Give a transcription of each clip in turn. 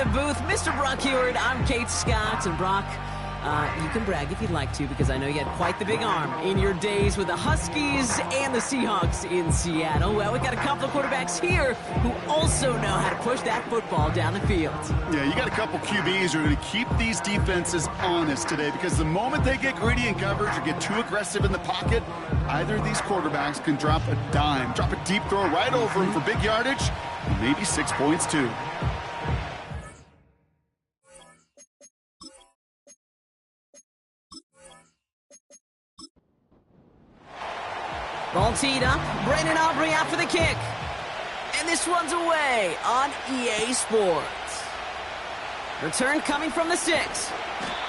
the booth, Mr. Brock Heward. I'm Kate Scott, and Brock, you can brag if you'd like to, because I know you had quite the big arm in your days with the Huskies and the Seahawks in Seattle. Well, we got a couple of quarterbacks here who also know how to push that football down the field. Yeah, you got a couple QBs who are going to keep these defenses honest today, because the moment they get greedy in coverage or get too aggressive in the pocket, either of these quarterbacks can drop a dime, drop a deep throw right over them for big yardage, and maybe 6 points too. Ball teed up, Brandon Aubrey out for the kick. And this one's away on EA Sports. Return coming from the 6.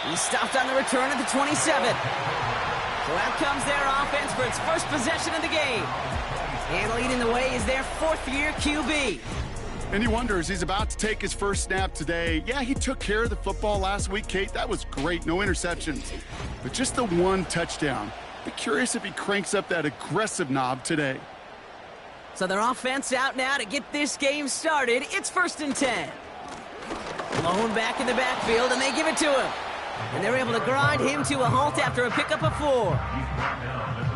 He stopped on the return at the 27. So out comes their offense for its first possession of the game. And leading the way is their 4th-year QB. And he wonders, he's about to take his first snap today. Yeah, he took care of the football last week, Kate. That was great, no interceptions. But just the one touchdown. Be curious if he cranks up that aggressive knob today. So their offense out now to get this game started. It's 1st and 10. Lone back in the backfield, and they give it to him. And they're able to grind him to a halt after a pickup of 4.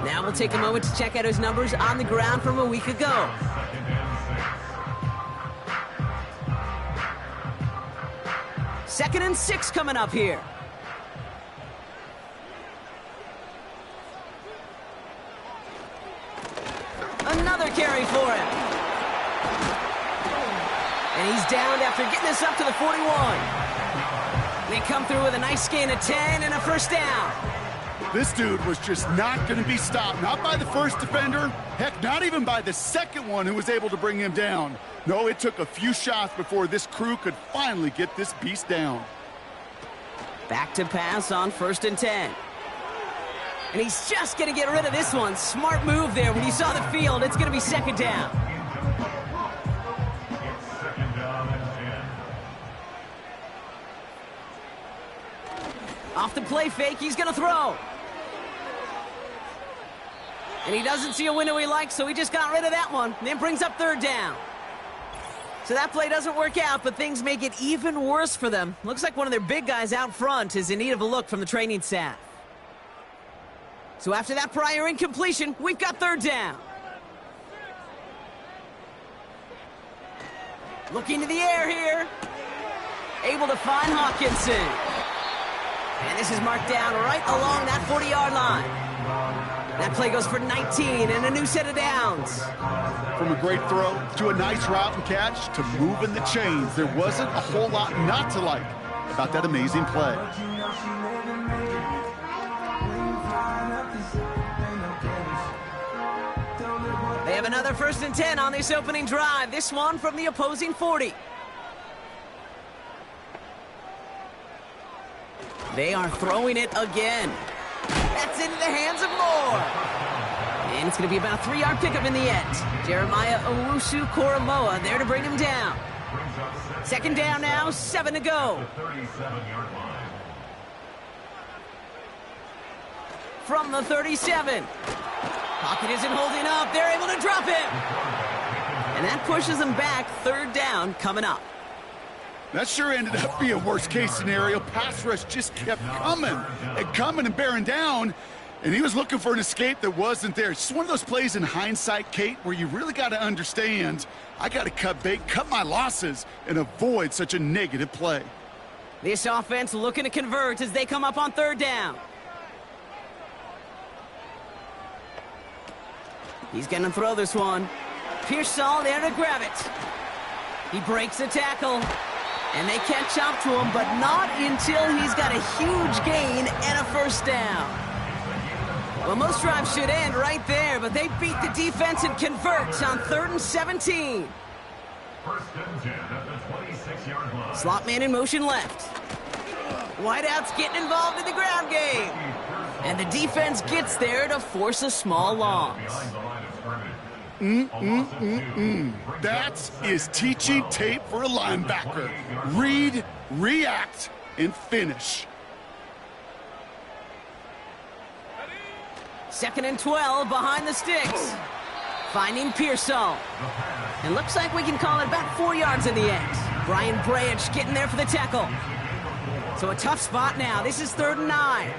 Now we'll take a moment to check out his numbers on the ground from a week ago. Second and 6 coming up here. Another carry for him. And he's downed after getting this up to the 41. They come through with a nice gain of 10 and a first down. This dude was just not going to be stopped. Not by the first defender. Heck, not even by the second one who was able to bring him down. No, it took a few shots before this crew could finally get this beast down. Back to pass on 1st and 10. And he's just going to get rid of this one. Smart move there. When you saw the field, it's going to be 2nd down. Off the play fake, he's going to throw. And he doesn't see a window he likes, so he just got rid of that one. And then brings up 3rd down. So that play doesn't work out, but things make it even worse for them. Looks like one of their big guys out front is in need of a look from the training staff. So after that prior incompletion, we've got 3rd down. Looking to the air here. Able to find Hawkinson. And this is marked down right along that 40-yard line. That play goes for 19 and a new set of downs. From a great throw to a nice route and catch to moving the chains, there wasn't a whole lot not to like about that amazing play. They have another 1st and 10 on this opening drive. This one from the opposing 40. They are throwing it again. That's into the hands of Moore. And it's going to be about a 3-yard pickup in the end. Jeremiah Owusu-Koramoah there to bring him down. 2nd down now, 7 to go. From the 37. Pocket isn't holding up. They're able to drop him. And that pushes them back. 3rd down coming up. That sure ended up being a worst-case scenario. Pass rush just kept coming and bearing down, and he was looking for an escape that wasn't there. It's just one of those plays in hindsight, Kate, where you really got to understand, I got to cut bait, cut my losses, and avoid such a negative play. This offense looking to convert as they come up on 3rd down. He's going to throw this one. Pearsall there to grab it. He breaks a tackle. And they catch up to him, but not until he's got a huge gain and a first down. Well, most drives should end right there, but they beat the defense and convert on 3rd and 17. Slot man in motion left. Wideout's getting involved in the ground game. And the defense gets there to force a small loss. That is teaching tape for a linebacker. Read, react, and finish. 2nd and 12 behind the sticks. Finding Pearsall. And looks like we can call it about 4 yards in the end. Brian Branch getting there for the tackle. So a tough spot now. This is 3rd and 9.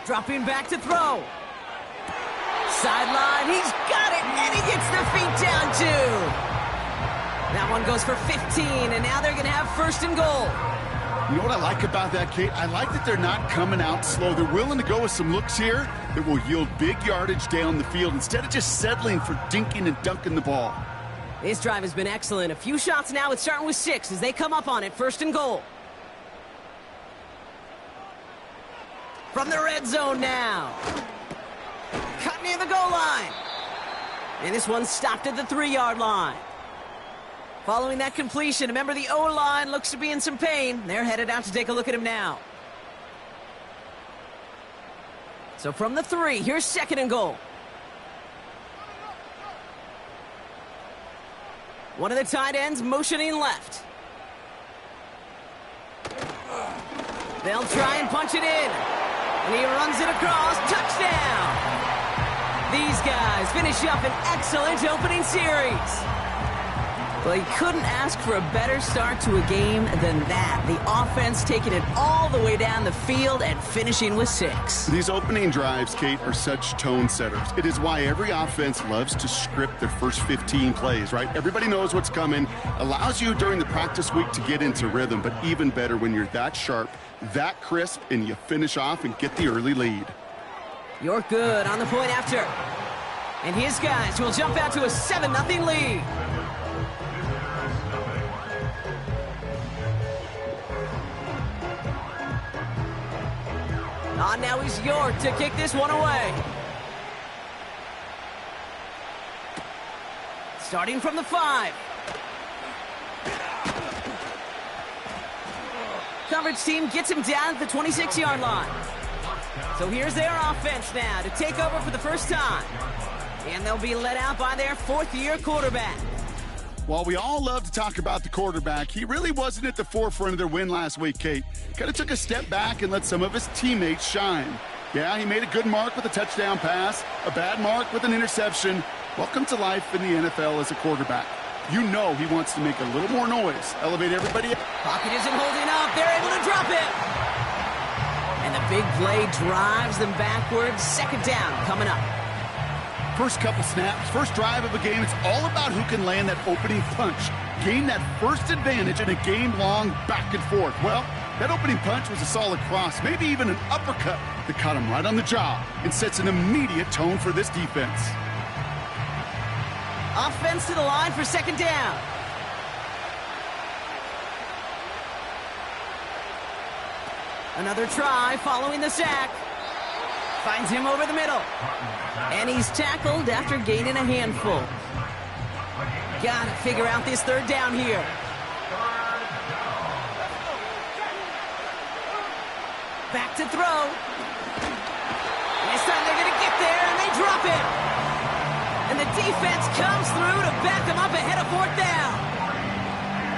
Dropping back to throw. Sideline, he's got it, and he gets the feet down too. That one goes for 15, and now they're going to have 1st and goal. You know what I like about that, Kate? I like that they're not coming out slow. They're willing to go with some looks here that will yield big yardage down the field instead of just settling for dinking and dunking the ball. This drive has been excellent. A few shots now. It's starting with 6 as they come up on it. 1st and goal. From the red zone now. Cut near the goal line. And this one stopped at the 3-yard line. Following that completion, remember the O-line looks to be in some pain. They're headed out to take a look at him now. So from the 3, here's 2nd and goal. One of the tight ends motioning left. They'll try and punch it in. And he runs it across. Touchdown! These guys finish up an excellent opening series. Well, he couldn't ask for a better start to a game than that. The offense taking it all the way down the field and finishing with 6. These opening drives, Kate, are such tone setters. It is why every offense loves to script their first 15 plays, right? Everybody knows what's coming. Allows you during the practice week to get into rhythm, but even better when you're that sharp, that crisp, and you finish off and get the early lead. You're good on the point after. And his guys will jump out to a 7-0 lead. Now he's York to kick this one away. Starting from the 5. Coverage team gets him down at the 26-yard line. So here's their offense now to take over for the first time. And they'll be led out by their 4th-year quarterback. While we all love to talk about the quarterback, he really wasn't at the forefront of their win last week, Kate. Kind of took a step back and let some of his teammates shine. Yeah, he made a good mark with a touchdown pass, a bad mark with an interception. Welcome to life in the NFL as a quarterback. You know he wants to make a little more noise, elevate everybody. Pocket isn't holding up. They're able to drop it. And the big play drives them backwards. 2nd down coming up. First couple snaps, first drive of a game, it's all about who can land that opening punch. Gain that first advantage in a game-long back and forth. Well, that opening punch was a solid cross, maybe even an uppercut that caught him right on the jaw and sets an immediate tone for this defense. Offense to the line for 2nd down. Another try following the sack. Finds him over the middle. And he's tackled after gaining a handful. Got to figure out this 3rd down here. Back to throw. This time they're going to get there, and they drop it. And the defense comes through to back them up ahead of 4th down.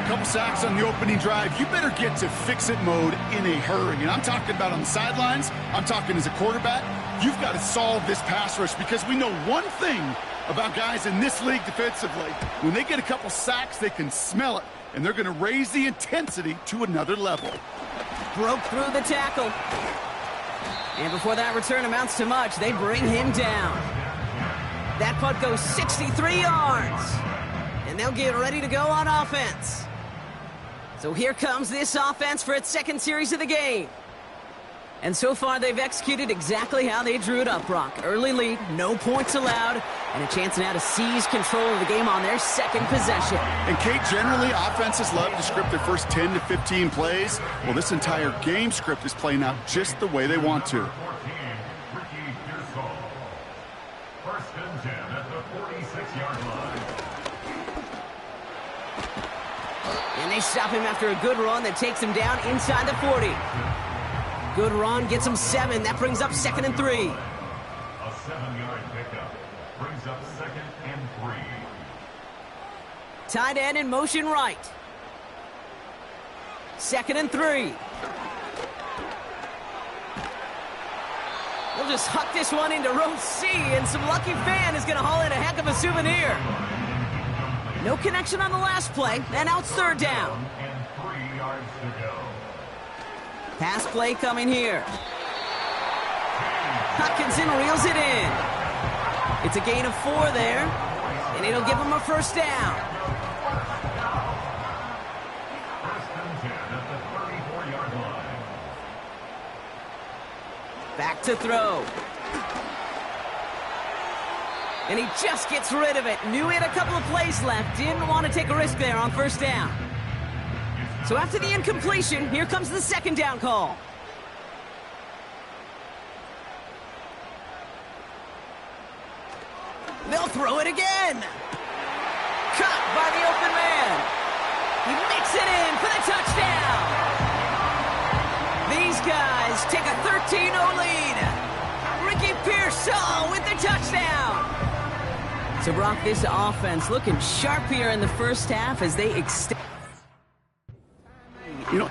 Couple sacks on the opening drive. You better get to fix-it mode in a hurry. And I'm talking about on the sidelines. I'm talking as a quarterback. You've got to solve this pass rush because we know one thing about guys in this league defensively. When they get a couple sacks, they can smell it, and they're going to raise the intensity to another level. Broke through the tackle. And before that return amounts to much, they bring him down. That punt goes 63 yards. And they'll get ready to go on offense. So here comes this offense for its 2nd series of the game. And so far, they've executed exactly how they drew it up, Brock. Early lead, no points allowed, and a chance now to seize control of the game on their 2nd possession. And, Kate, generally, offenses love to script their first 10 to 15 plays. Well, this entire game script is playing out just the way they want to. First and 10 at the 46-yard line. And they stop him after a good run that takes him down inside the 40. Good run, gets him 7. That brings up 2nd and 3. A 7-yard pickup brings up 2nd and 3. Tight end in motion right. 2nd and 3. We'll just huck this one into row C, and some lucky fan is going to haul in a heck of a souvenir. No connection on the last play, and now it's third down. And 3 yards to go. Pass play coming here. Hutchinson reels it in. It's a gain of 4 there, and it'll give him a first down. First and 10 at the 34-yard line. Back to throw. And he just gets rid of it. Knew he had a couple of plays left. Didn't want to take a risk there on first down. So after the incompletion, here comes the second down call. They'll throw it again. Caught by the open man. He makes it in for the touchdown. These guys take a 13-0 lead. Ricky Pearsall with the touchdown. So, Brock, this offense looking sharp here in the first half as they extend. You know,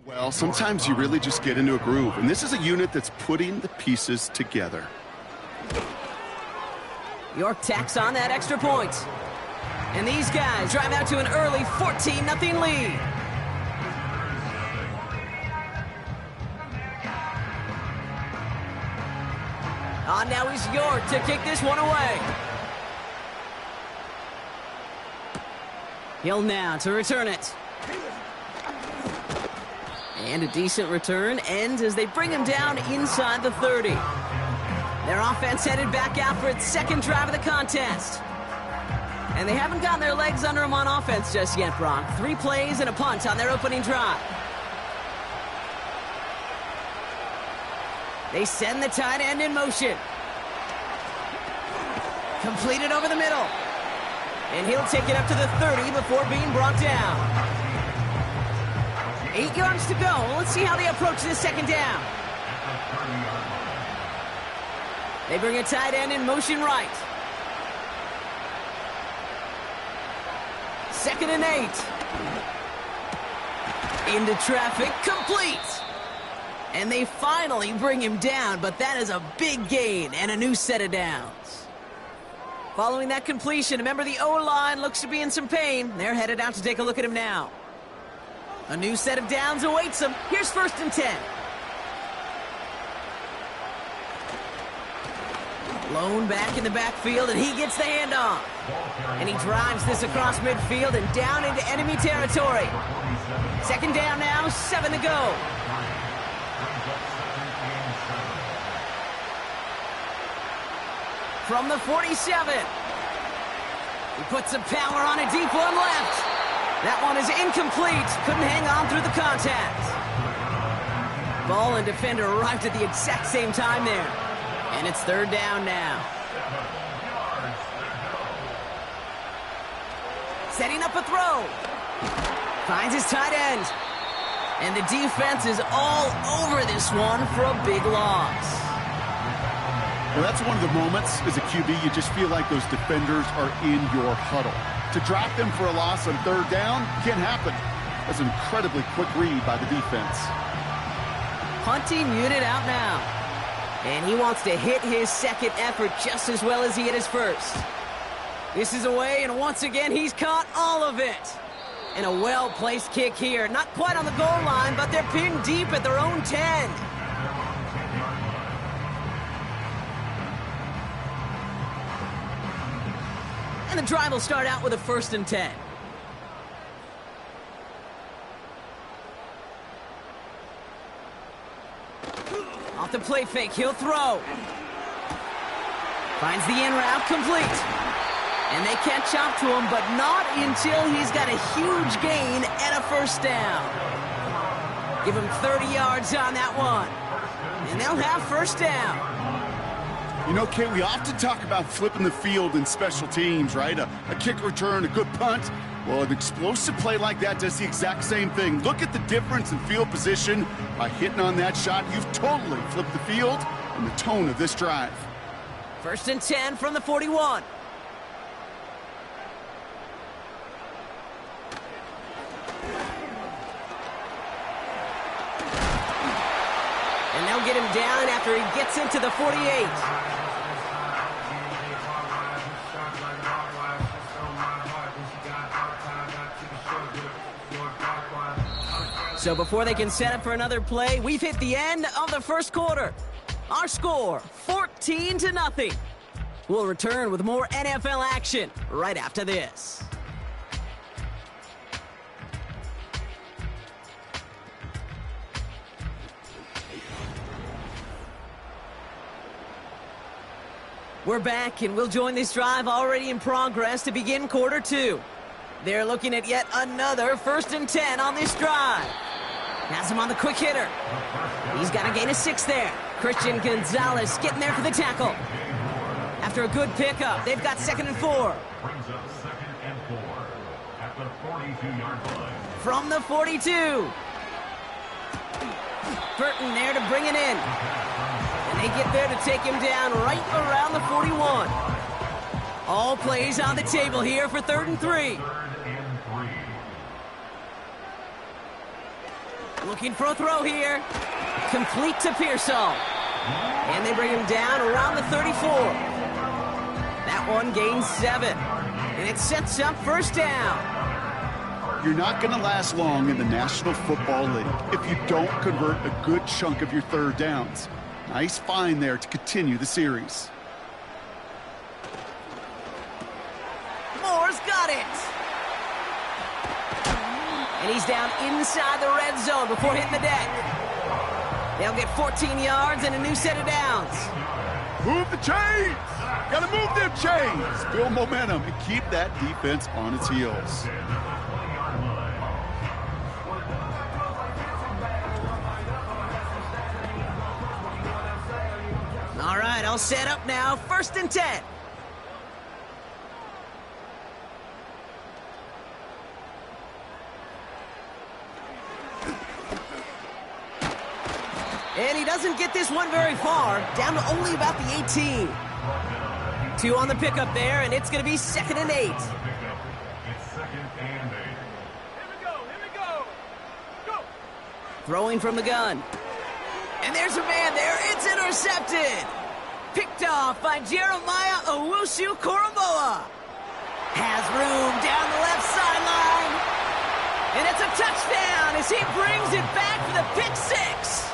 well, sometimes you really just get into a groove, and this is a unit that's putting the pieces together. York tacks on that extra point. And these guys drive out to an early 14-0 lead. On now is York to kick this one away. Hill now to return it. And a decent return ends as they bring him down inside the 30. Their offense headed back out for its second drive of the contest. And they haven't gotten their legs under them on offense just yet, Brock. 3 plays and a punt on their opening drive. They send the tight end in motion. Completed over the middle. And he'll take it up to the 30 before being brought down. 8 yards to go. Let's see how they approach this second down. They bring a tight end in motion right. 2nd and 8. Into traffic, complete. And they finally bring him down, but that is a big gain and a new set of downs. Following that completion, remember the O-line looks to be in some pain. They're headed out to take a look at him now. A new set of downs awaits them. Here's 1st and 10. Blown back in the backfield, and he gets the handoff. And he drives this across midfield and down into enemy territory. 2nd down now, 7 to go. From the 47. He puts some power on a deep one left. That one is incomplete. Couldn't hang on through the contact. Ball and defender arrived at the exact same time there. And it's third down now. Setting up a throw. Finds his tight end. And the defense is all over this one for a big loss. Well, that's one of the moments as a QB you just feel like those defenders are in your huddle. To drop them for a loss on third down can't happen. That's an incredibly quick read by the defense. Punting unit out now. And he wants to hit his second effort just as well as he hit his first. This is away, and once again, he's caught all of it. And a well-placed kick here. Not quite on the goal line, but they're pinned deep at their own 10. And the drive will start out with a 1st and 10. Off the play fake, he'll throw. Finds the in route complete. And they catch up to him, but not until he's got a huge gain and a 1st down. Give him 30 yards on that one. And they'll have 1st down. You know, Kate, we often talk about flipping the field in special teams, right? A kick return, a good punt. Well, an explosive play like that does the exact same thing. Look at the difference in field position. By hitting on that shot, you've totally flipped the field and the tone of this drive. 1st and 10 from the 41. And they'll get him down after he gets into the 48. So before they can set up for another play, we've hit the end of the first quarter. Our score, 14-0. We'll return with more NFL action right after this. We're back, and we'll join this drive already in progress to begin quarter 2. They're looking at yet another 1st and 10 on this drive. Has him on the quick hitter. He's got a gain of 6 there. Christian Gonzalez getting there for the tackle. After a good pickup, they've got 2nd and 4. Brings up 2nd and 4 at the 42-yard line. From the 42. Burton there to bring it in. And they get there to take him down right around the 41. All plays on the table here for 3rd and 3. Looking for a throw here. Complete to Pearsall. And they bring him down around the 34. That one gains 7. And it sets up 1st down. You're not going to last long in the National Football League if you don't convert a good chunk of your 3rd downs. Nice find there to continue the series. Moore's got it. And he's down inside the red zone before hitting the deck. They'll get 14 yards and a new set of downs. Move the chains! Gotta move them chains! Build momentum and keep that defense on its heels. All right, I'll set up now. 1st and 10. And he doesn't get this one very far, down to only about the 18. 2 on the pickup there, and it's going to be 2nd and 8. It's 2nd and 8. Here we go. Go. Throwing from the gun. And there's a man there. It's intercepted. Picked off by Jeremiah Owusu-Koramoah. Has room down the left sideline. And it's a touchdown as he brings it back for the pick 6.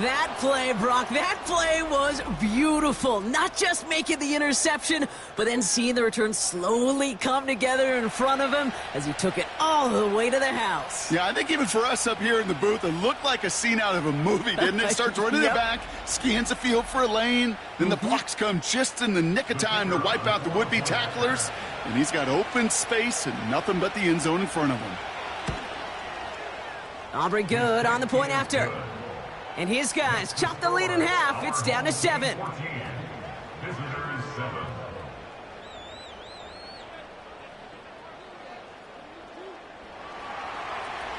That play, Brock, that play was beautiful. Not just making the interception, but then seeing the return slowly come together in front of him as he took it all the way to the house. Yeah, I think even for us up here in the booth, it looked like a scene out of a movie, didn't it? Starts running the back, scans the field for a lane, then the blocks come just in the nick of time to wipe out the would-be tacklers, and he's got open space and nothing but the end zone in front of him. Aubrey good on the point after. And his guys chop the lead in half. It's down to 7. 14. Visitors 7.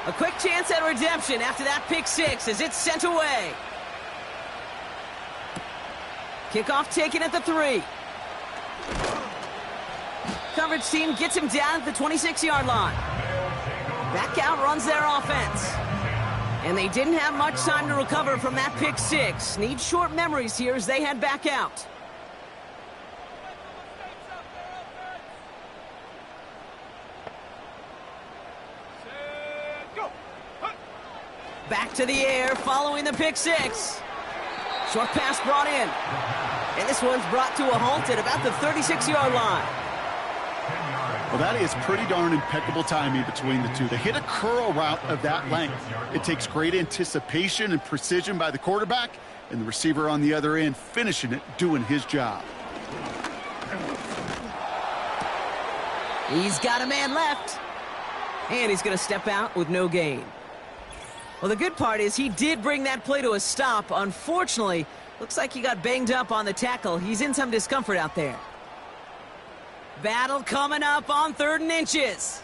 A quick chance at redemption after that pick 6 as it's sent away. Kickoff taken at the 3. Coverage team gets him down at the 26-yard line. Back out runs their offense. And they didn't have much time to recover from that pick 6. Need short memories here as they head back out. Back to the air following the pick 6. Short pass brought in. And this one's brought to a halt at about the 36-yard line. Well, that is pretty darn impeccable timing between the two. They hit a curl route of that length. It takes great anticipation and precision by the quarterback, and the receiver on the other end finishing it, doing his job. He's got a man left. And he's going to step out with no gain. Well, the good part is he did bring that play to a stop. Unfortunately, looks like he got banged up on the tackle. He's in some discomfort out there. Battle coming up on 3rd and inches.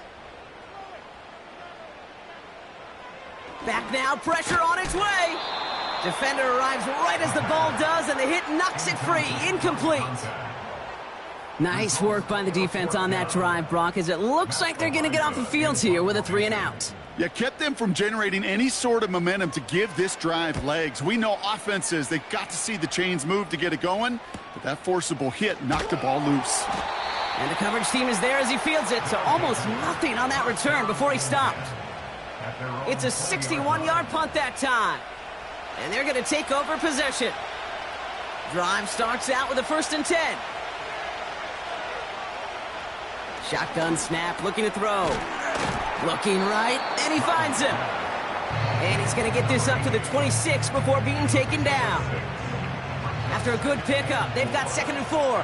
Back now, pressure on its way. Defender arrives right as the ball does, and the hit knocks it free. Incomplete. Nice work by the defense on that drive, Brock, as it looks like they're going to get off the field here with a 3 and out. Yeah, kept them from generating any sort of momentum to give this drive legs. We know offenses, they've got to see the chains move to get it going, but that forcible hit knocked the ball loose. And the coverage team is there as he fields it, so almost nothing on that return before he stopped. It's a 61-yard punt that time. And they're going to take over possession. Drive starts out with a 1st and 10. Shotgun snap, looking to throw. Looking right, and he finds him. And he's going to get this up to the 26 before being taken down. After a good pickup, they've got 2nd and 4.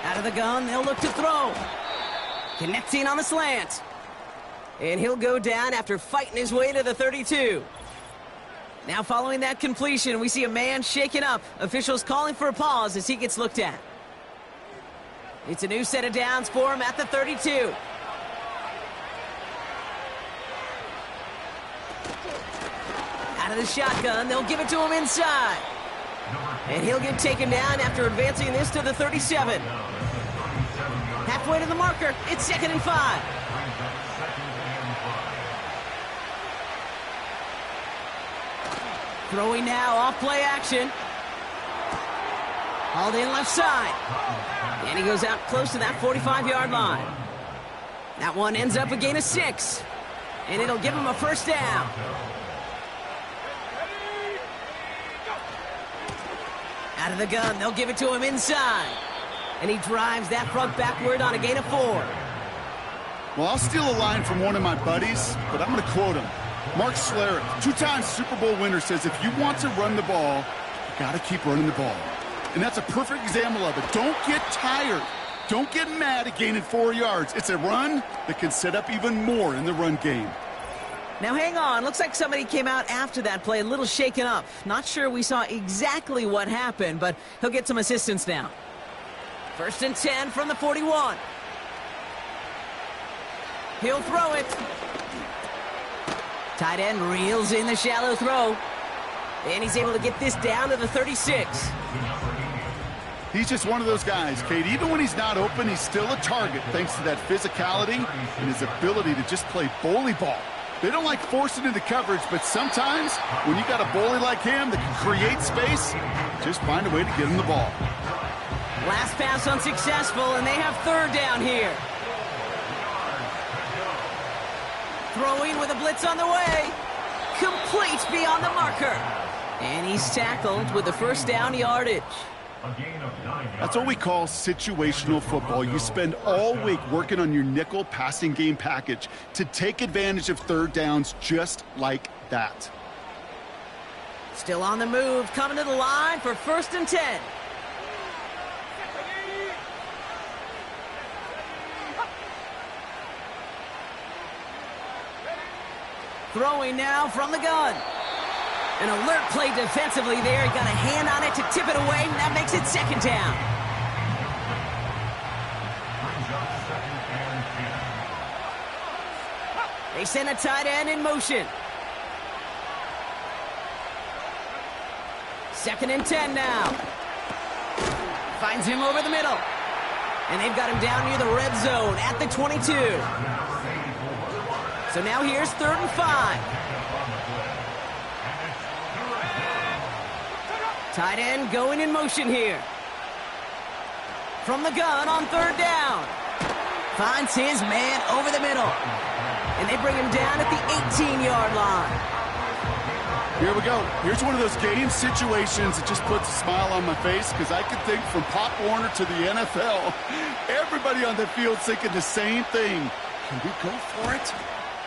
Out of the gun, they'll look to throw. Connecting on the slant. And he'll go down after fighting his way to the 32. Now following that completion, we see a man shaken up. Officials calling for a pause as he gets looked at. It's a new set of downs for him at the 32. Out of the shotgun, they'll give it to him inside. And he'll get taken down after advancing this to the 37. Halfway to the marker, it's 2nd and 5. Throwing now, off play action. Hauled in left side. And he goes out close to that 45-yard line. That one ends up a gain of 6. And it'll give him a 1st down. Out of the gun, they'll give it to him inside. And he drives that front backward on a gain of 4. Well, I'll steal a line from one of my buddies, but I'm going to quote him. Mark Schlereth, 2-time Super Bowl winner, says if you want to run the ball, you got to keep running the ball. And that's a perfect example of it. Don't get tired. Don't get mad at gaining 4 yards. It's a run that can set up even more in the run game. Now hang on, looks like somebody came out after that play a little shaken up. Not sure we saw exactly what happened, but he'll get some assistance now. 1st and 10 from the 41. He'll throw it. Tight end reels in the shallow throw. And he's able to get this down to the 36. He's just one of those guys, Kate. Even when he's not open, he's still a target thanks to that physicality and his ability to just play bully ball. They don't like forcing into coverage, but sometimes when you got a bully like him that can create space, just find a way to get him the ball. Last pass unsuccessful, and they have 3rd down here. Throwing with a blitz on the way. Complete beyond the marker. And he's tackled with the first down yardage. A gain of 9 yards. That's what we call situational football. You spend all week working on your nickel passing game package to take advantage of third downs just like that. Still on the move, coming to the line for 1st and 10. Throwing now from the gun. An alert play defensively there. He got a hand on it to tip it away, and that makes it 2nd down. Brings up 2nd and 10. They send a tight end in motion. 2nd and 10 now. Finds him over the middle. And they've got him down near the red zone at the 22. So now here's 3rd and 5. Tight end going in motion here. From the gun on 3rd down. Finds his man over the middle. And they bring him down at the 18-yard line. Here we go. Here's one of those game situations that just puts a smile on my face because I can think from Pop Warner to the NFL. Everybody on the field thinking the same thing. Can we go for it?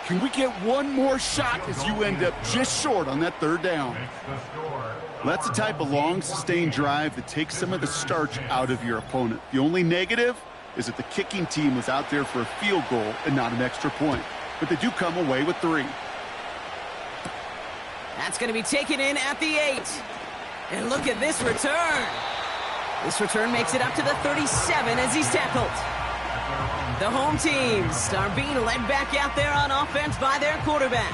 Can we get one more shot as you end up just short on that 3rd down? That's the type of long, sustained drive that takes some of the starch out of your opponent. The only negative is that the kicking team was out there for a field goal and not an extra point. But they do come away with 3. That's going to be taken in at the 8. And look at this return. This return makes it up to the 37 as he's tackled. The home teams are being led back out there on offense by their quarterback.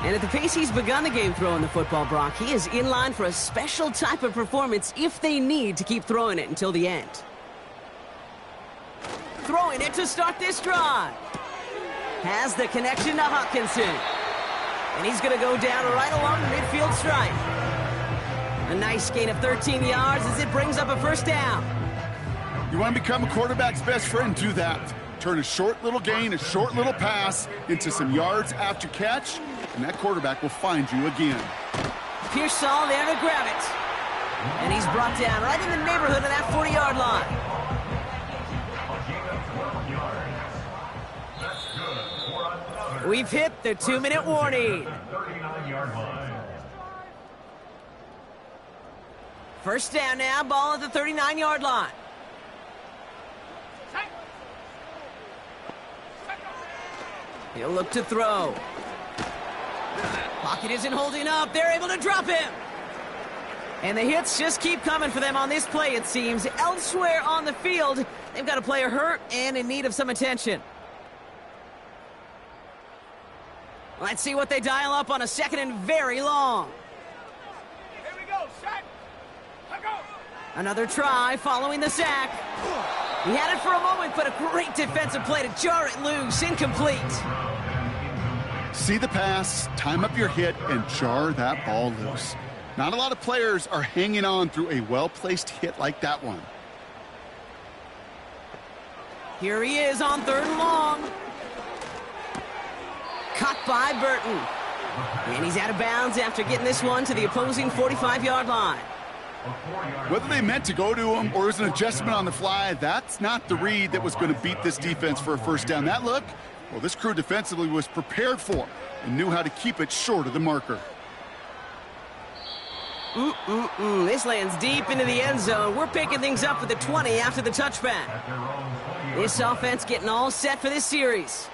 And at the pace he's begun the game throwing the football, Brock, he is in line for a special type of performance if they need to keep throwing it until the end. Throwing it to start this drive. Has the connection to Hawkinson. And he's going to go down right along the midfield stripe. A nice gain of 13 yards as it brings up a 1st down. You want to become a quarterback's best friend? Do that. Turn a short little gain, a short little pass into some yards after catch, and that quarterback will find you again. Pearsall there to grab it. And he's brought down right in the neighborhood of that 40-yard line. We've hit the 2-minute warning. 39-yard line. 1st down now, ball at the 39-yard line. He'll look to throw. Pocket isn't holding up. They're able to drop him. And the hits just keep coming for them on this play, it seems. Elsewhere on the field, they've got a player hurt and in need of some attention. Let's see what they dial up on a 2nd and very long. Here we go, sack. Let go. Another try following the sack. He had it for a moment, but a great defensive play to jar it loose. Incomplete. See the pass, time up your hit, and jar that ball loose. Not a lot of players are hanging on through a well-placed hit like that one. Here he is on 3rd and long. Caught by Burton. And he's out of bounds after getting this one to the opposing 45-yard line. Whether they meant to go to him or it was an adjustment on the fly, that's not the read that was going to beat this defense for a 1st down. That look, well, this crew defensively was prepared for and knew how to keep it short of the marker. This lands deep into the end zone. We're picking things up at the 20 after the touchback. This offense getting all set for this series.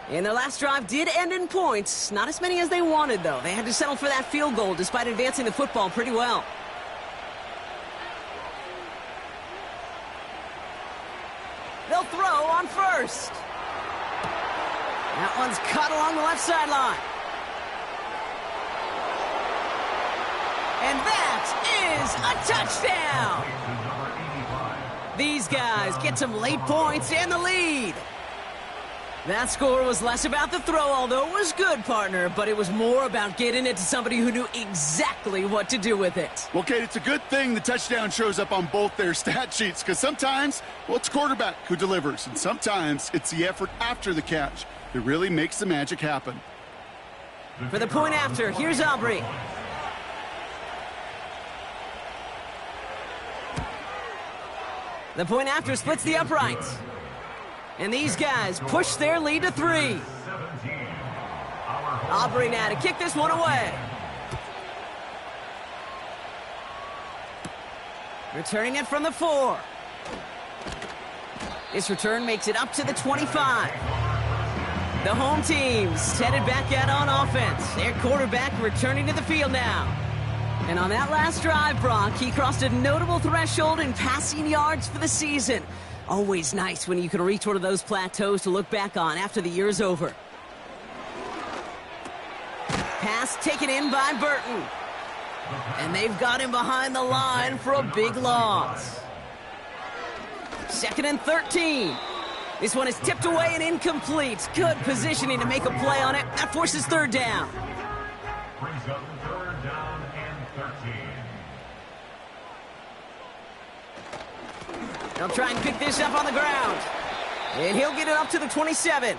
And their last drive did end in points. Not as many as they wanted, though. They had to settle for that field goal despite advancing the football pretty well. They'll throw on 1st. That one's cut along the left sideline. And that is a touchdown. These guys get some late points and the lead. That score was less about the throw, although it was good, partner, but it was more about getting it to somebody who knew exactly what to do with it. Well, Kate, it's a good thing the touchdown shows up on both their stat sheets, because sometimes, well, it's quarterback who delivers, and sometimes it's the effort after the catch that really makes the magic happen. For the point after, here's Aubrey. The point after splits the uprights. And these guys push their lead to 3. Aubrey now to kick this one away. Returning it from the 4. This return makes it up to the 25. The home team's headed back out on offense. Their quarterback returning to the field now. And on that last drive, Brock, he crossed a notable threshold in passing yards for the season. Always nice when you can reach one of those plateaus to look back on after the year's over. Pass taken in by Burton. And they've got him behind the line for a big loss. 2nd and 13. This one is tipped away and incomplete. Good positioning to make a play on it. That forces 3rd down. Brings up 3rd down and 13. They'll try and pick this up on the ground. And he'll get it up to the 27.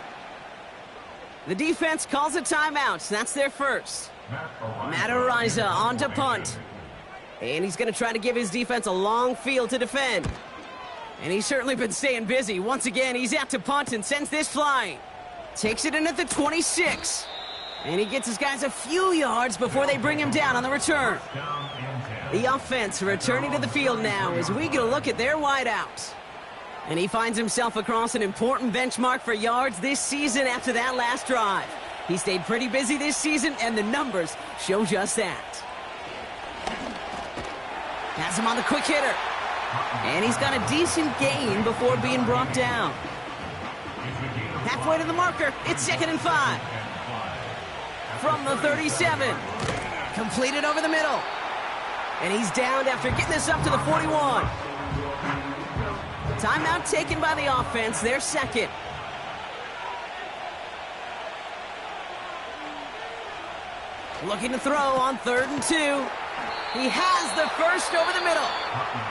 The defense calls a timeout. That's their first. Matt Ariza on to punt. And he's going to try to give his defense a long field to defend. And he's certainly been staying busy. Once again, he's out to punt and sends this flying. Takes it in at the 26. And he gets his guys a few yards before they bring him down on the return. The offense returning to the field now as we get a look at their wideouts. And he finds himself across an important benchmark for yards this season after that last drive. He stayed pretty busy this season, and the numbers show just that. Has him on the quick hitter. And he's got a decent gain before being brought down. Halfway to the marker, it's 2nd and 5. From the 37. Completed over the middle. And he's downed after getting this up to the 41. Timeout taken by the offense, their second. Looking to throw on 3rd and 2. He has the first over the middle.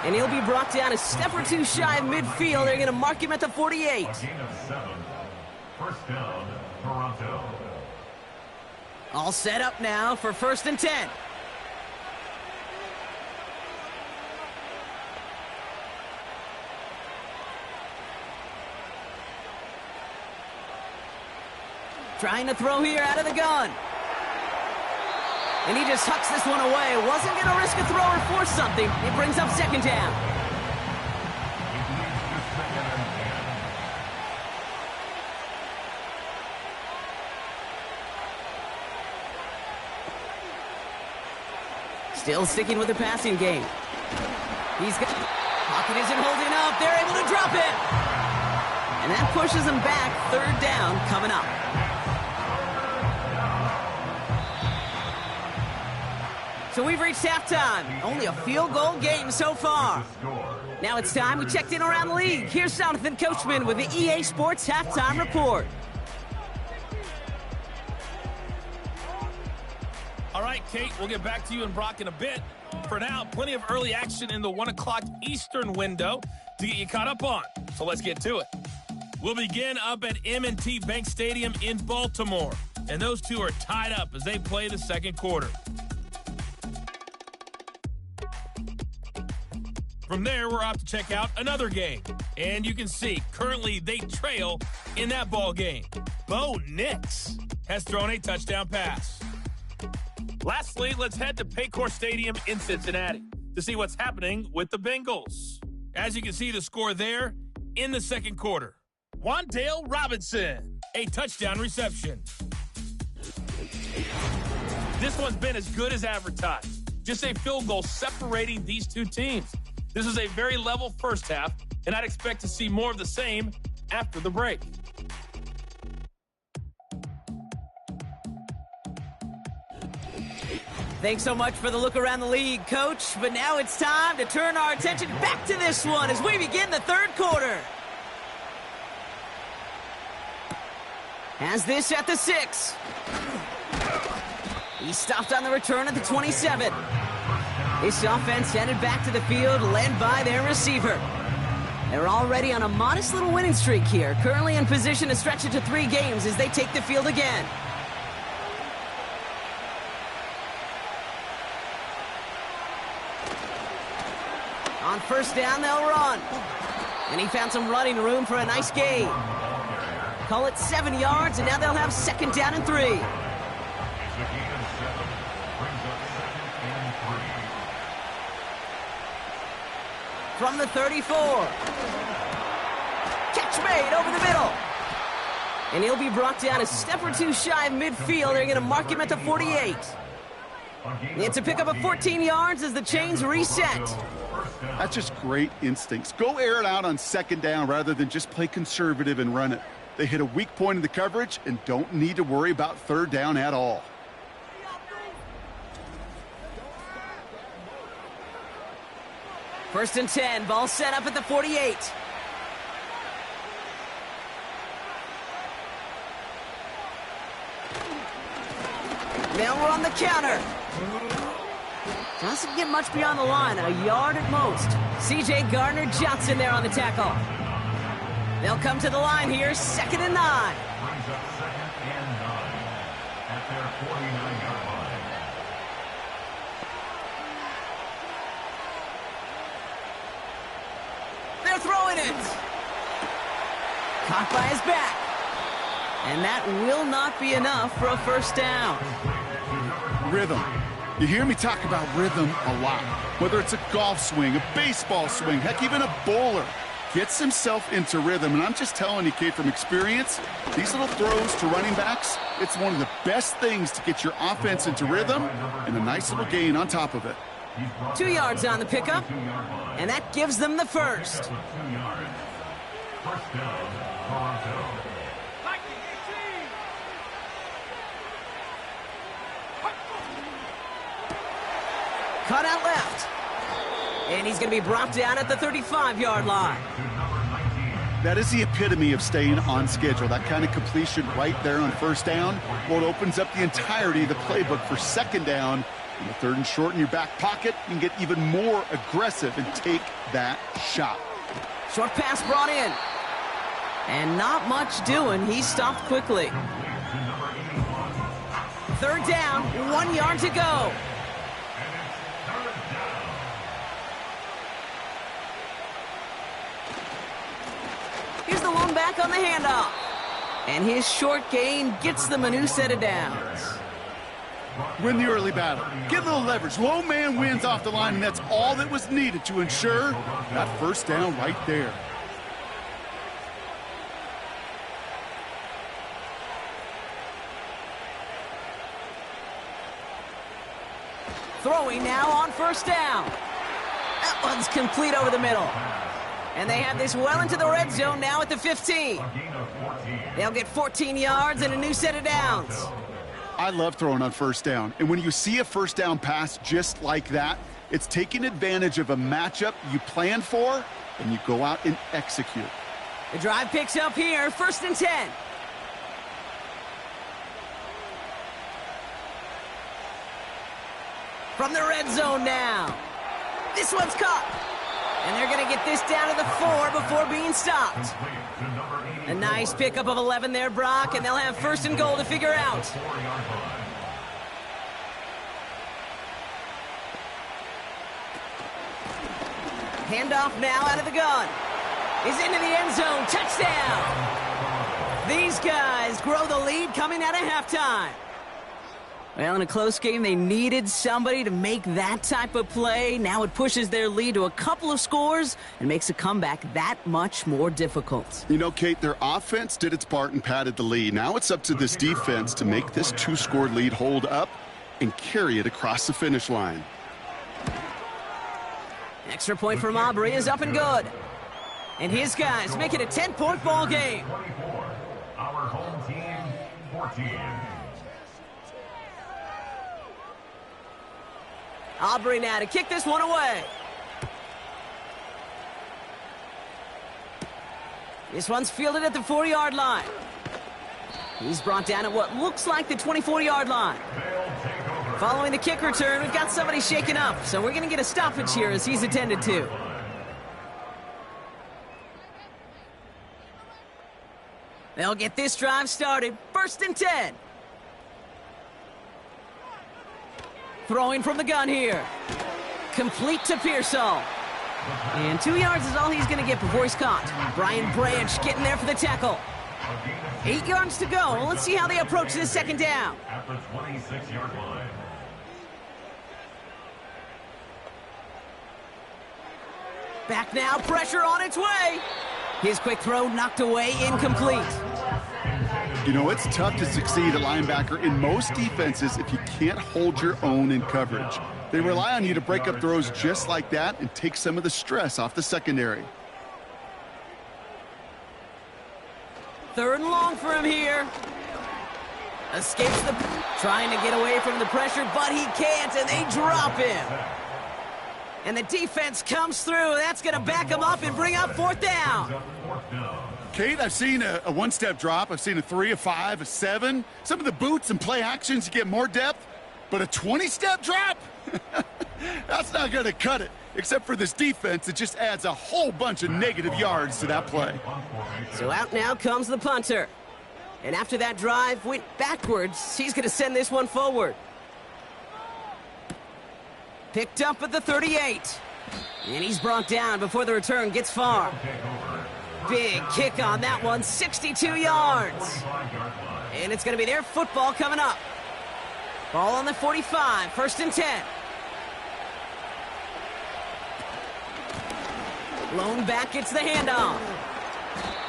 And he'll be brought down a step or 2 shy of midfield. They're going to mark him at the 48. A gain of 7. First down, Toronto. All set up now for 1st and 10. Trying to throw here out of the gun. And he just hucks this one away. Wasn't going to risk a throw or force something. It brings up 2nd down. Still sticking with the passing game. Pocket isn't holding up. They're able to drop it. And that pushes them back. 3rd down coming up. So we've reached halftime. Only a field goal game so far. Now it's time we checked in around the league. Here's Jonathan Coachman with the EA Sports Halftime Report. All right, Kate, we'll get back to you and Brock in a bit. For now, plenty of early action in the 1 o'clock Eastern window to get you caught up on. So let's get to it. We'll begin up at M&T Bank Stadium in Baltimore. And those two are tied up as they play the 2nd quarter. From there, we're off to check out another game. And you can see, currently they trail in that ball game. Bo Nix has thrown a touchdown pass. Lastly, let's head to Paycor Stadium in Cincinnati to see what's happening with the Bengals. As you can see the score there in the 2nd quarter. Wan'Dale Robinson, a touchdown reception. This one's been as good as advertised. Just a field goal separating these two teams. This is a very level first half, and I'd expect to see more of the same after the break. Thanks so much for the look around the league, Coach. But now it's time to turn our attention back to this one as we begin the 3rd quarter. Has this at the 6. He stopped on the return at the 27. This offense headed back to the field, led by their receiver. They're already on a modest little winning streak here, currently in position to stretch it to 3 games as they take the field again. On first down, they'll run. And he found some running room for a nice gain. Call it 7 yards, and now they'll have second down and 3. From the 34. Catch made over the middle. And he'll be brought down a step or two shy of midfield. They're going to mark him at the 48. It's a pickup of 14 yards as the chains reset. That's just great instincts. Go air it out on second down rather than just play conservative and run it. They hit a weak point in the coverage and don't need to worry about third down at all. First and 10, ball set up at the 48. They'll run the counter. Doesn't get much beyond the line, a yard at most. C.J. Gardner-Johnson there on the tackle. They'll come to the line here, 2nd and 9. Brings up 2nd and 9 at their 49-yard line. They're throwing it. Caught by his back. And that will not be enough for a first down. Rhythm. You hear me talk about rhythm a lot. Whether it's a golf swing, a baseball swing, heck, even a bowler. Gets himself into rhythm, and I'm just telling you, Kate, from experience, these little throws to running backs, it's one of the best things to get your offense into rhythm, and a nice little gain on top of it. 2 yards on the pickup, and that gives them the first. 2 yards. First down, Toronto. Cut out left. And he's going to be brought down at the 35-yard line. That is the epitome of staying on schedule. That kind of completion right there on first down. Well, it opens up the entirety of the playbook for second down. In the 3rd and short in your back pocket, you can get even more aggressive and take that shot. Short pass brought in. And not much doing. He stopped quickly. 3rd down, 1 yard to go. Here's the lone back on the handoff. And his short gain gets them a new set of downs. Win the early battle. Get a little leverage. Low man wins off the line, and that's all that was needed to ensure that first down right there. Throwing now on first down. That one's complete over the middle. And they have this well into the red zone now at the 15. They'll get 14 yards and a new set of downs. I love throwing on first down. And when you see a first down pass just like that, it's taking advantage of a matchup you plan for, and you go out and execute. The drive picks up here, 1st and 10. From the red zone now. This one's caught. And they're going to get this down to the 4 before being stopped. A nice pickup of 11 there, Brock, and they'll have 1st and goal to figure out. Handoff now out of the gun. He's into the end zone. Touchdown. These guys grow the lead coming out of halftime. Well, in a close game, they needed somebody to make that type of play. Now it pushes their lead to a couple of scores and makes a comeback that much more difficult. You know, Kate, their offense did its part and padded the lead. Now it's up to this defense to make this 2-score lead hold up and carry it across the finish line. Extra point from Aubrey is up and good. And his guys make it a 10-point ball game. 24. Our home team, 14. Aubrey now to kick this one away. This one's fielded at the 4-yard line. He's brought down at what looks like the 24-yard line. Following the kick return, we've got somebody shaken up, so we're going to get a stoppage here as he's attended to. They'll get this drive started. 1st and 10. Throwing from the gun here. Complete to Pearsall. And 2 yards is all he's going to get before he's caught. Brian Branch getting there for the tackle. 8 yards to go. Let's see how they approach this 2nd down. At the 26-yard line. Back now, pressure on its way. His quick throw knocked away, incomplete. You know, it's tough to succeed at linebacker in most defenses if you can't hold your own in coverage. They rely on you to break up throws just like that and take some of the stress off the secondary. 3rd and long for him here. Escapes trying to get away from the pressure, but he can't, and they drop him. And the defense comes through. That's going to back him up and bring up 4th down. Kate, I've seen a one-step drop. I've seen a 3, a 5, a 7. Some of the boots and play actions, you get more depth. But a 20-step drop? That's not going to cut it. Except for this defense, it just adds a whole bunch of negative yards to that play. So out now comes the punter. And after that drive went backwards, he's going to send this one forward. Picked up at the 38. And he's brought down before the return gets far. Big kick on that one, 62 yards. And it's going to be their football coming up. Ball on the 45, 1st and 10. Lone back gets the handoff.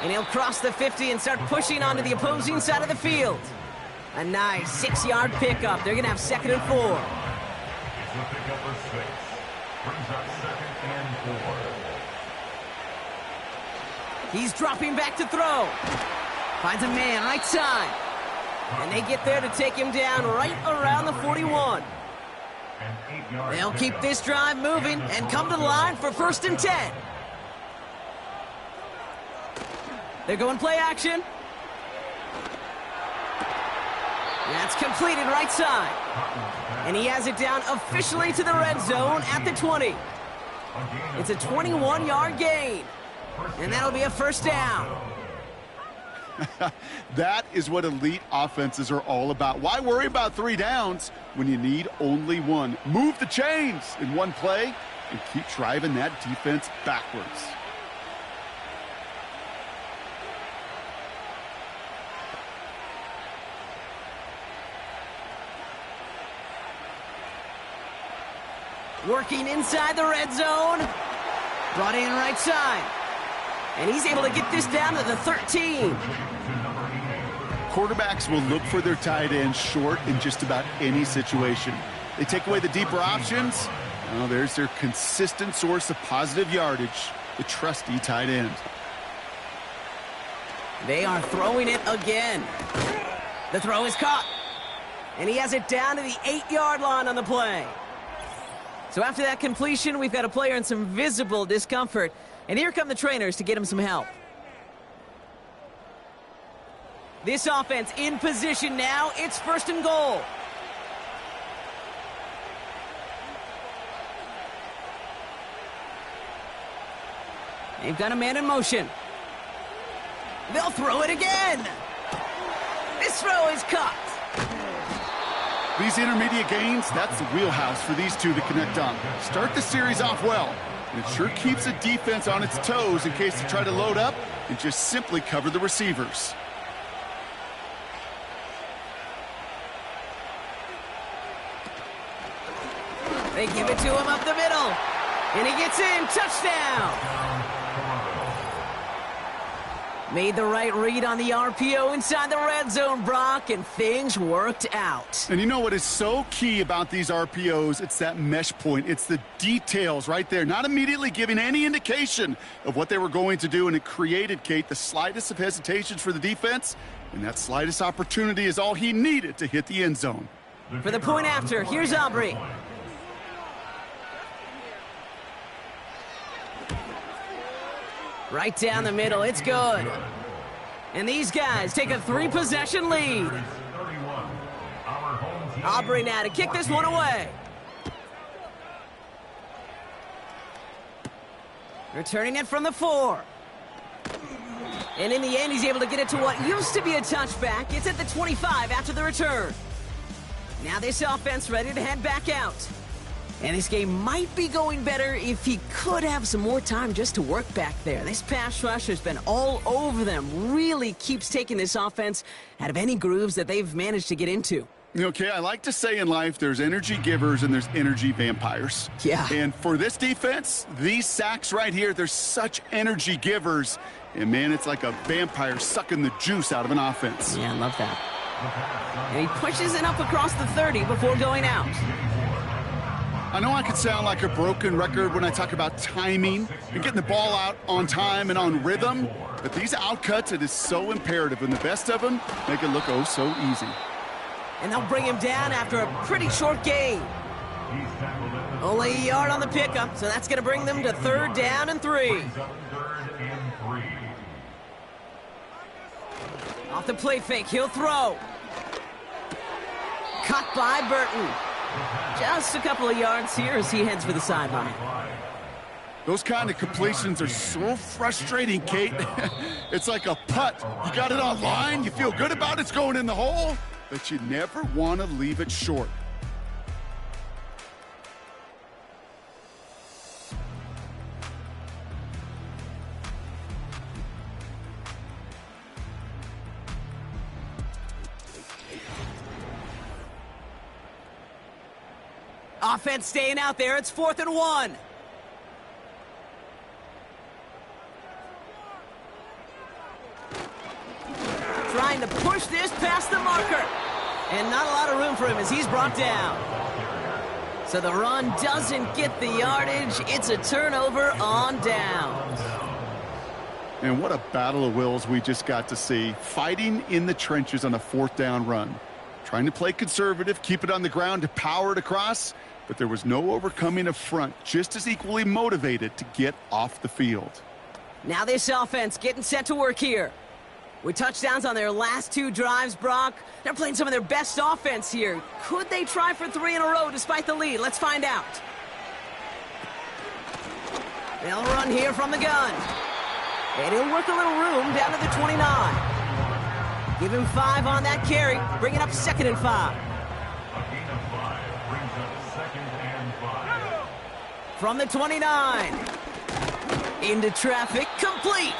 And he'll cross the 50 and start pushing onto the opposing side of the field. A nice 6-yard pickup. They're going to have 2nd and 4. It's the pickup for 6. Brings up 2nd and 4. He's dropping back to throw. Finds a man right side. And they get there to take him down right around the 41. They'll keep this drive moving and come to the line for 1st and 10. They're going play action. That's completed right side. And he has it down officially to the red zone at the 20. It's a 21-yard gain. And that'll be a 1st down. That is what elite offenses are all about. Why worry about 3 downs when you need only 1? Move the chains in one play and keep driving that defense backwards. Working inside the red zone. Brought in right side. And he's able to get this down to the 13. Quarterbacks will look for their tight end short in just about any situation. They take away the deeper options. Well, there's their consistent source of positive yardage, the trusty tight end. They are throwing it again. The throw is caught. And he has it down to the 8-yard line on the play. So after that completion, we've got a player in some visible discomfort. And here come the trainers to get him some help. This offense in position now. It's 1st and goal. They've got a man in motion. They'll throw it again. This throw is caught. These intermediate gains, that's the wheelhouse for these two to connect on. Start the series off well. And it sure keeps the defense on its toes in case they try to load up and just simply cover the receivers. They give it to him up the middle. And he gets in. Touchdown. Made the right read on the RPO inside the red zone, Brock, and things worked out. And you know what is so key about these RPOs? It's that mesh point. It's the details right there, not immediately giving any indication of what they were going to do, and it created, Kate, the slightest of hesitations for the defense, and that slightest opportunity is all he needed to hit the end zone. For the point after, here's Aubrey. Right down the middle, it's good. And these guys take a 3-possession lead. 31. Our home team. Aubrey now to kick this one away. Returning it from the 4. And in the end, he's able to get it to what used to be a touchback. It's at the 25 after the return. Now this offense ready to head back out. And this game might be going better if he could have some more time just to work back there. This pass rush has been all over them. Really keeps taking this offense out of any grooves that they've managed to get into. Okay, I like to say in life there's energy givers and there's energy vampires. Yeah. And for this defense, these sacks right here, they're such energy givers. And, man, it's like a vampire sucking the juice out of an offense. Yeah, I love that. And he pushes it up across the 30 before going out. I know I could sound like a broken record when I talk about timing and getting the ball out on time and on rhythm, but these outcuts, it is so imperative, and the best of them make it look oh so easy. And they'll bring him down after a pretty short gain. Only a yard on the pickup, so that's going to bring them to 3rd down and 3. Off the play fake, he'll throw. Cut by Burton. Just a couple of yards here as he heads for the sideline. Those kind of completions are so frustrating, Kate. It's like a putt. You got it on line, you feel good about it's going in the hole, but you never want to leave it short. Offense staying out there. It's 4th and 1. Trying to push this past the marker. And not a lot of room for him as he's brought down. So the run doesn't get the yardage. It's a turnover on downs. And what a battle of wills we just got to see. Fighting in the trenches on a 4th down run. Trying to play conservative, keep it on the ground to power it across, but there was no overcoming a front, just as equally motivated to get off the field. Now this offense getting set to work here. With touchdowns on their last 2 drives, Brock, they're playing some of their best offense here. Could they try for 3 in a row despite the lead? Let's find out. They'll run here from the gun. And he'll work a little room down to the 29. Give him 5 on that carry. Bring it up 2nd and 5. A gain of 5 brings up 2nd and 5. From the 29. Into traffic. Complete.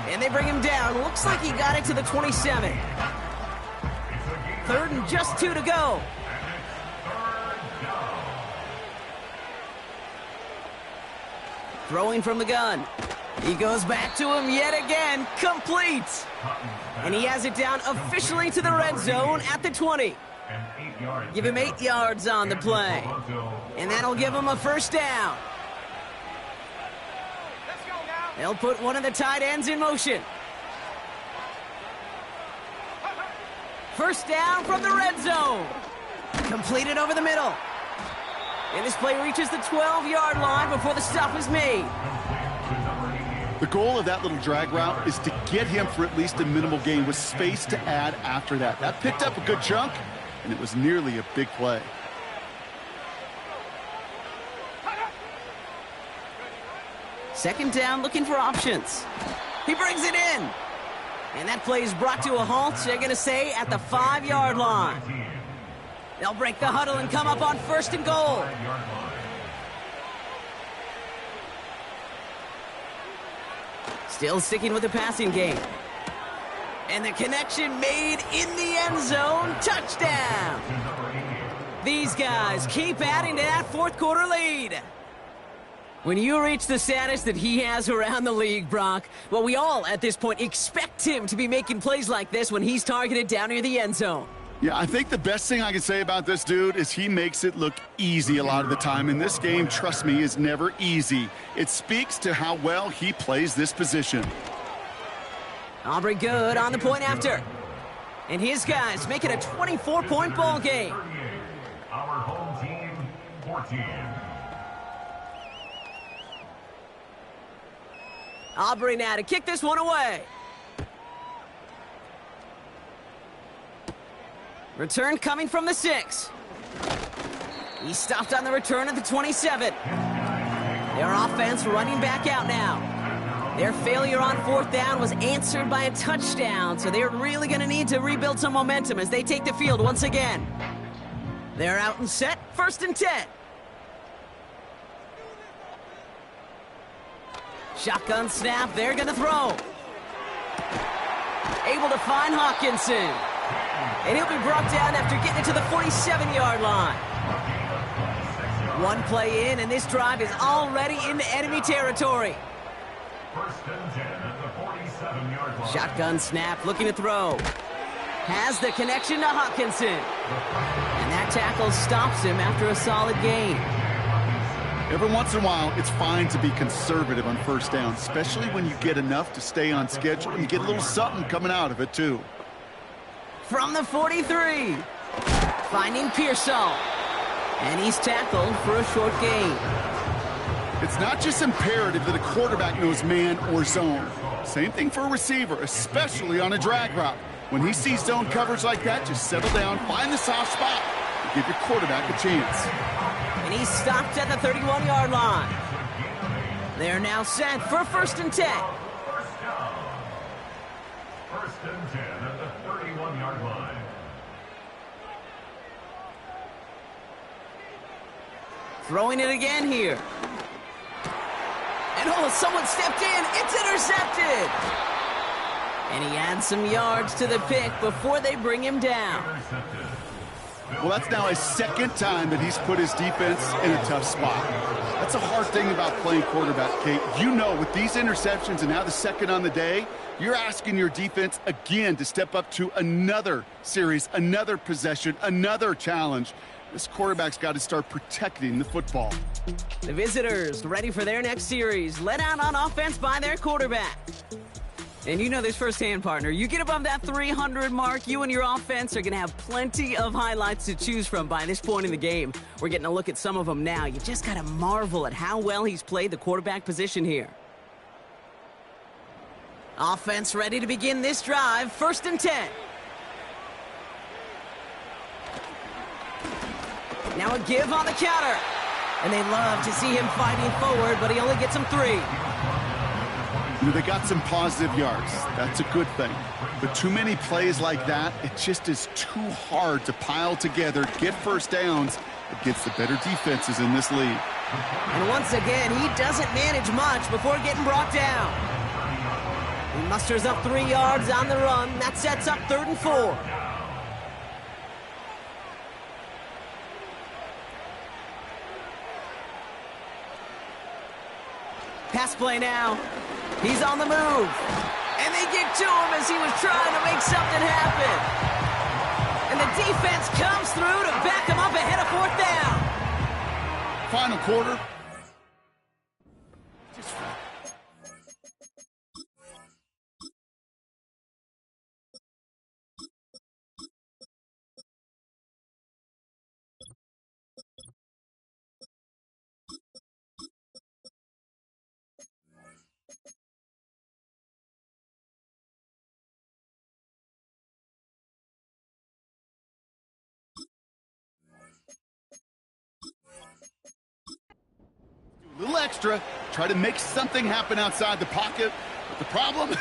And they bring him down. Looks like he got it to the 27. 3rd and just 2 to go. Throwing from the gun. He goes back to him yet again. Complete. And he has it down officially to the red zone at the 20. Give him 8 yards on the play. And that'll give him a 1st down. They'll put one of the tight ends in motion. 1st down from the red zone. Completed over the middle. And this play reaches the 12-yard line before the stop is made. The goal of that little drag route is to get him for at least a minimal gain with space to add after that. That picked up a good chunk, and it was nearly a big play. Second down, looking for options. He brings it in. And that play is brought to a halt, they're going to say, at the 5-yard line. They'll break the huddle and come up on 1st and goal. Still sticking with the passing game. And the connection made in the end zone. Touchdown. These guys keep adding to that 4th quarter lead. When you reach the status that he has around the league, Brock, well, we all at this point expect him to be making plays like this when he's targeted down near the end zone. Yeah, I think the best thing I can say about this dude is he makes it look easy a lot of the time. And this game, trust me, is never easy. It speaks to how well he plays this position. Aubrey good on the point after. And his guys make it a 24-point ball game. Our home team, 14. Aubrey now to kick this one away. Return coming from the 6. He stopped on the return at the 27. Their offense running back out now. Their failure on 4th down was answered by a touchdown, so they're really going to need to rebuild some momentum as they take the field once again. They're out and set, 1st and 10. Shotgun snap, they're going to throw. Able to find Hawkinson. And he'll be brought down after getting it to the 47-yard line. One play in, and this drive is already into enemy territory. 1st and 10 at the 47-yard line. Shotgun snap, looking to throw. Has the connection to Hawkinson. And that tackle stops him after a solid gain. Every once in a while, it's fine to be conservative on 1st down, especially when you get enough to stay on schedule and you get a little something coming out of it, too. From the 43, finding Pearsall. And he's tackled for a short gain. It's not just imperative that a quarterback knows man or zone. Same thing for a receiver, especially on a drag route. When he sees zone coverage like that, just settle down, find the soft spot, and give your quarterback a chance. And he's stopped at the 31-yard line. They're now set for 1st and 10. 1st and 10 at the 31-yard line. Throwing it again here. And oh, someone stepped in. It's intercepted. And he adds some yards to the pick before they bring him down. Well, that's now a 2nd time that he's put his defense in a tough spot. That's a hard thing about playing quarterback, Kate. You know, with these interceptions and now the 2nd on the day, you're asking your defense again to step up to another series, another possession, another challenge. This quarterback's got to start protecting the football. The visitors ready for their next series, led out on offense by their quarterback. And you know this firsthand, partner. You get above that 300 mark, you and your offense are going to have plenty of highlights to choose from by this point in the game. We're getting a look at some of them now. You just got to marvel at how well he's played the quarterback position here. Offense ready to begin this drive, 1st and 10. Now a give on the counter. And they love to see him fighting forward, but he only gets him 3. You know, they got some positive yards. That's a good thing. But too many plays like that, it just is too hard to pile together, get 1st downs against the better defenses in this league. And once again, he doesn't manage much before getting brought down. He musters up 3 yards on the run. That sets up 3rd and 4. Pass play now. He's on the move. And they get to him as he was trying to make something happen. And the defense comes through to back him up ahead of 4th down. Final quarter. A little extra, try to make something happen outside the pocket. But the problem,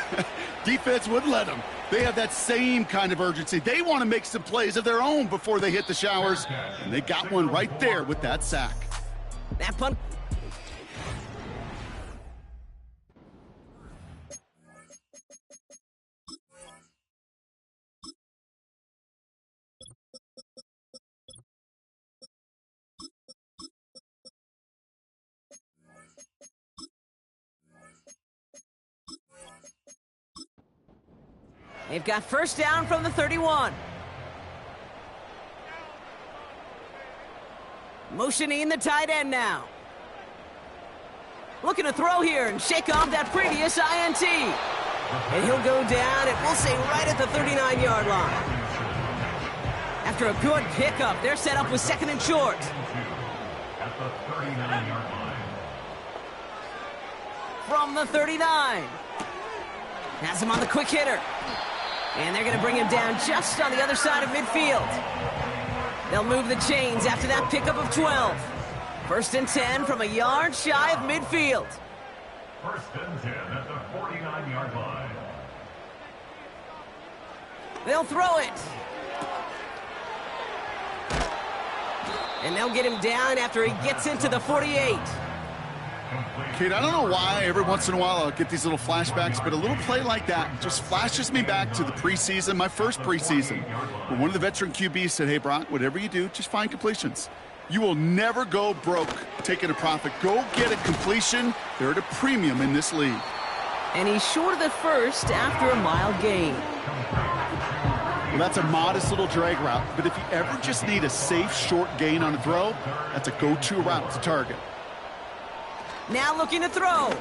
defense wouldn't let them. They have that same kind of urgency. They want to make some plays of their own before they hit the showers. And they got one right there with that sack. That punt. They've got 1st down from the 31. Motioning the tight end now. Looking to throw here and shake off that previous INT. And he'll go down, and we'll say right at the 39-yard line. After a good pickup, they're set up with 2nd and short. At the 39-yard line. From the 39. Has him on the quick hitter. And they're going to bring him down just on the other side of midfield. They'll move the chains after that pickup of 12. 1st and 10 from a yard shy of midfield. 1st and 10 at the 49-yard line. They'll throw it. And they'll get him down after he gets into the 48. Kate, I don't know why every once in a while I'll get these little flashbacks, but a little play like that just flashes me back to the preseason, my first preseason, where one of the veteran QBs said, hey, Brock, whatever you do, just find completions. You will never go broke taking a profit. Go get a completion. They're at a premium in this league. And he's short of the first after a mile gain. Well, that's a modest little drag route, but if you ever just need a safe short gain on a throw, that's a go-to route to target. Now looking to throw.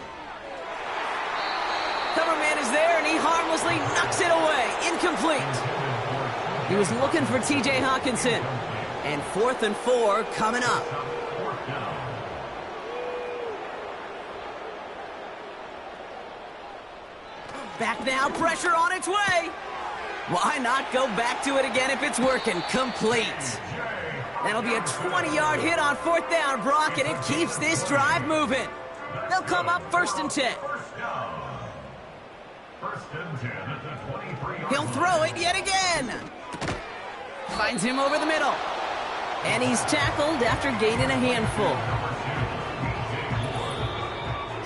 Cover man is there, and he harmlessly knocks it away. Incomplete. He was looking for T.J. Hawkinson. And 4th and 4 coming up. Back now, pressure on its way. Why not go back to it again if it's working? Complete. That'll be a 20-yard hit on 4th down, Brock, and it keeps this drive moving. They'll come up 1st and 10. He'll throw it yet again. Finds him over the middle. And he's tackled after gaining a handful.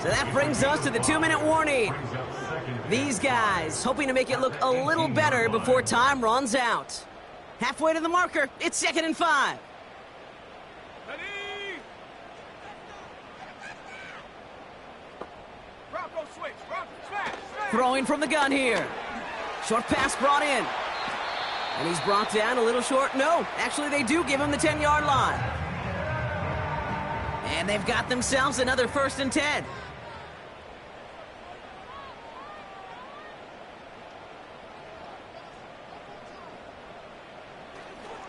So that brings us to the 2-minute warning. These guys hoping to make it look a little better before time runs out. Halfway to the marker, it's 2nd and 5. Ready? Bronco switch. Bronco smash. Throwing from the gun here. Short pass brought in. And he's brought down a little short. No, actually they do give him the 10-yard line. And they've got themselves another 1st and 10.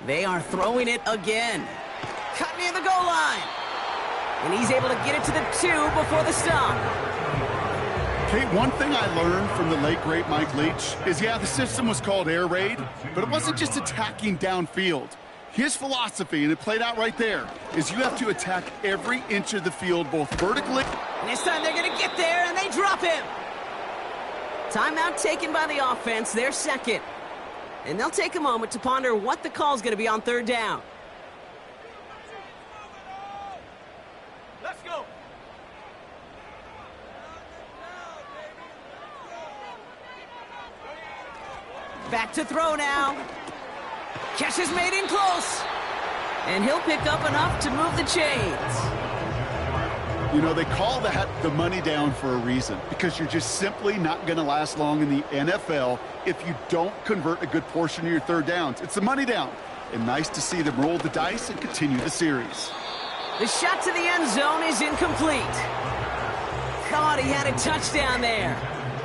They are throwing it again. Cut near the goal line. And he's able to get it to the 2 before the stop. Kate, one thing I learned from the late, great Mike Leach is, yeah, the system was called air raid, but it wasn't just attacking downfield. His philosophy, and it played out right there, is you have to attack every inch of the field, both vertically. And this time they're going to get there, and they drop him. Timeout taken by the offense, their 2nd. And they'll take a moment to ponder what the call is going to be on 3rd down. Let's go. Back to throw now. Catch is made in close. And he'll pick up enough to move the chains. You know, they call that the money down for a reason, because you're just simply not going to last long in the NFL if you don't convert a good portion of your 3rd downs. It's the money down. And nice to see them roll the dice and continue the series. The shot to the end zone is incomplete. Thought he had a touchdown there.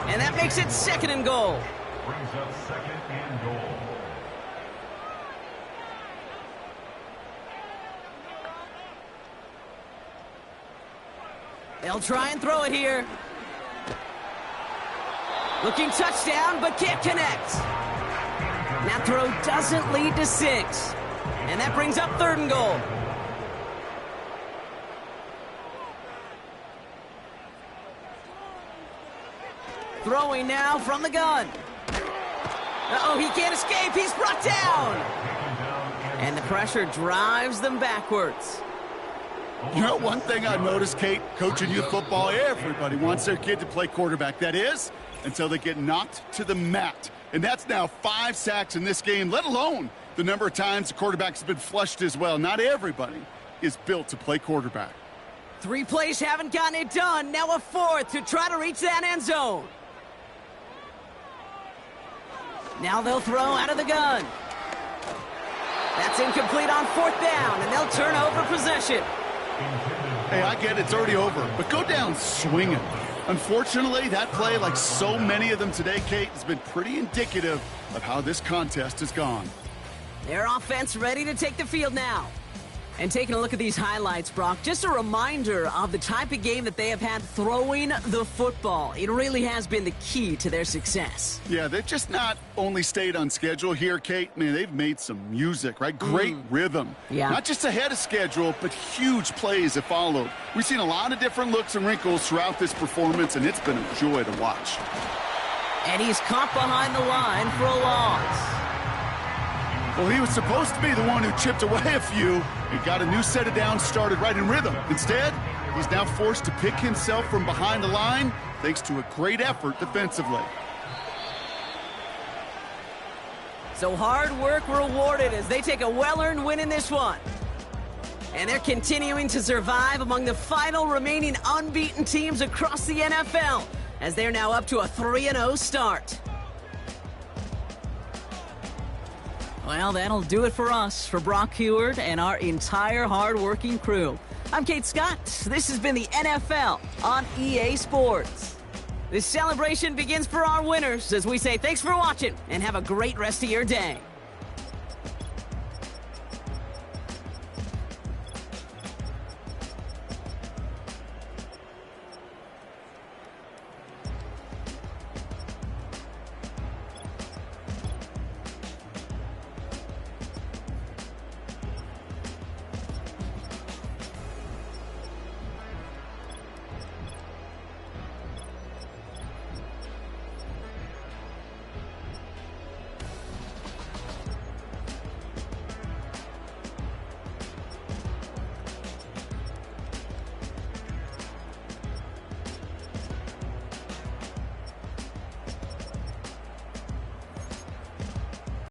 And that makes it 2nd and goal. Brings up 2nd and goal. They'll try and throw it here. Looking touchdown, but can't connect. That throw doesn't lead to 6. And that brings up 3rd and goal. Throwing now from the gun. Uh-oh, he can't escape. He's brought down. And the pressure drives them backwards. You know, one thing I've noticed, Kate, coaching youth football, everybody wants their kid to play quarterback. That is, until they get knocked to the mat. And that's now 5 sacks in this game, let alone the number of times the quarterback's been flushed as well. Not everybody is built to play quarterback. 3 plays haven't gotten it done. Now a 4th to try to reach that end zone. Now they'll throw out of the gun. That's incomplete on 4th down, and they'll turn over possession. Hey, I get it's already over, but go down swinging. Unfortunately, that play, like so many of them today, Kate, has been pretty indicative of how this contest has gone. Their offense ready to take the field now. And taking a look at these highlights, Brock, just a reminder of the type of game that they have had throwing the football. It really has been the key to their success. Yeah, they've just not only stayed on schedule here, Kate. Man, they've made some music, right? Great rhythm. Yeah. Not just ahead of schedule, but huge plays have followed. We've seen a lot of different looks and wrinkles throughout this performance, and it's been a joy to watch. And he's caught behind the line for a loss. Well, he was supposed to be the one who chipped away a few. He got a new set of downs started right in rhythm. Instead, he's now forced to pick himself from behind the line thanks to a great effort defensively. So hard work rewarded as they take a well-earned win in this one. And they're continuing to survive among the final remaining unbeaten teams across the NFL as they're now up to a 3-0 start. Well, that'll do it for us, for Brock Heward and our entire hard-working crew. I'm Kate Scott. This has been the NFL on EA Sports. This celebration begins for our winners as we say thanks for watching and have a great rest of your day.